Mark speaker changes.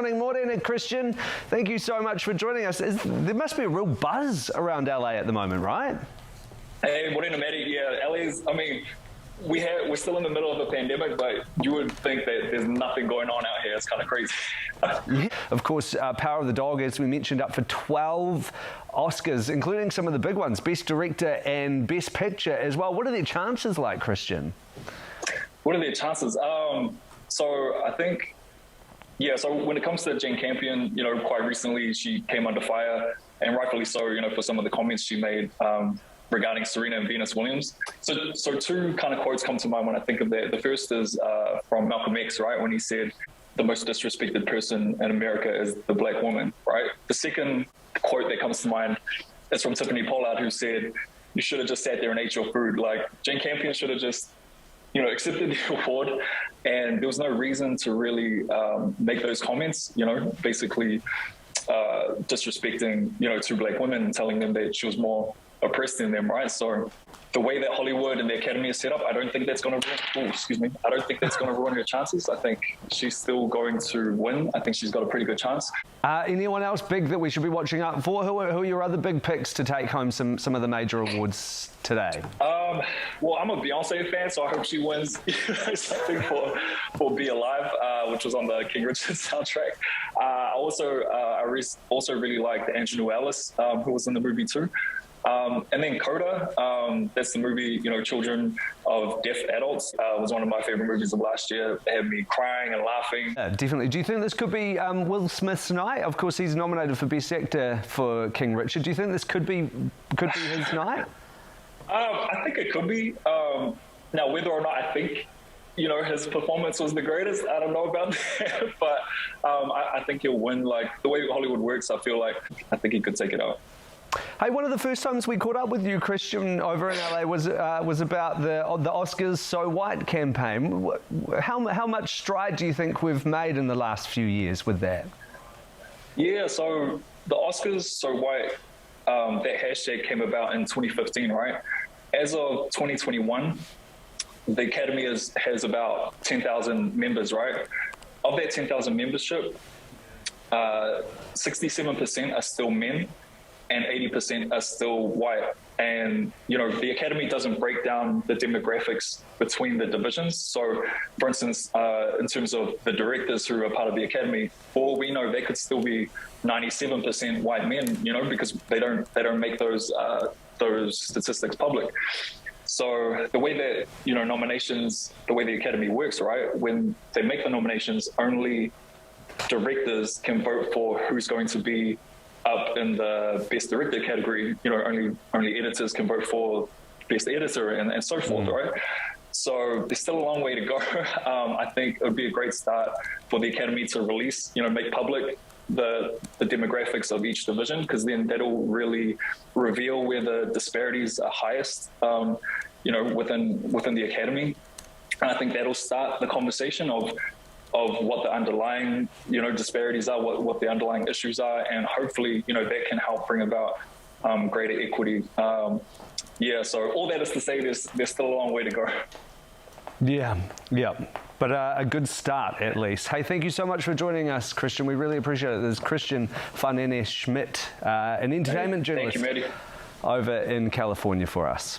Speaker 1: morning, and Christian. Thank you so much for joining us. There must be a real buzz around LA at the moment, right?
Speaker 2: Hey, morning, Matty. Yeah, LA's, we're still in the middle of a pandemic, but you would think that there's nothing going on out here. It's kind of crazy.
Speaker 1: Yeah. Of course, Power of the Dog, as we mentioned, up for 12 Oscars, including some of the big ones, Best Director and Best Picture as well. What are their chances like, Christian?
Speaker 2: What are their chances? So I think, so when it comes to Jane Campion, quite recently she came under fire, and rightfully so, for some of the comments she made regarding Serena and Venus Williams. So two kind of quotes come to mind when I think of that. The first is from Malcolm X, right, when he said, the most disrespected person in America is the black woman, right? The second quote that comes to mind is from Tiffany Pollard, who said, you should have just sat there and ate your food. Like, Jane Campion should have just, accepted the award, and there was no reason to really make those comments, basically disrespecting, two black women and telling them that she was more oppressed than them, right? So the way that Hollywood and the Academy is set up, I don't think that's going to ruin her chances. I think she's still going to win. I think she's got a pretty good chance.
Speaker 1: Anyone else big that we should be watching out for? Who are your other big picks to take home some of the major awards today?
Speaker 2: Well, I'm a Beyonce fan, so I hope she wins something for Be Alive, which was on the King Richard soundtrack. I also really liked Andrew Nuellis, who was in the movie too. And then Coda, that's the movie, Children of Deaf Adults, was one of my favorite movies of last year. It had me crying and laughing.
Speaker 1: Yeah, definitely. Do you think this could be Will Smith's night? Of course, he's nominated for Best Actor for King Richard. Do you think this could be his night?
Speaker 2: I think it could be. Now, whether or not I think, his performance was the greatest, I don't know about that. But I think he'll win. Like, the way Hollywood works, I think he could take it out.
Speaker 1: Hey, one of the first times we caught up with you, Christian, over in LA was about the Oscars So White campaign. How much stride do you think we've made in the last few years with that? Yeah,
Speaker 2: so the Oscars So White, that hashtag came about in 2015, right? As of 2021, the Academy has about 10,000 members, right? Of that 10,000 membership, 67% are still men, and 80% are still white. And, the Academy doesn't break down the demographics between the divisions. So, for instance, in terms of the directors who are part of the Academy, for all we know, they could still be 97% white men, because they don't make those statistics public. So the way that, nominations, the way the Academy works, right, when they make the nominations, only directors can vote for who's going to be up in the Best Director category. Only editors can vote for Best Editor and so forth, right? So there's still a long way to go. I think it would be a great start for the Academy to release, make public the demographics of each division, because then that'll really reveal where the disparities are highest, within the Academy. And I think that'll start the conversation of what the underlying, disparities are, what the underlying issues are, and hopefully, that can help bring about greater equity. So all that is to say, there's still a long way to go. Yeah.
Speaker 1: But a good start, at least. Hey, thank you so much for joining us, Christian. We really appreciate it. There's Christian Fanene Schmidt, an entertainment journalist
Speaker 2: thank you, Matty,
Speaker 1: over in California for us.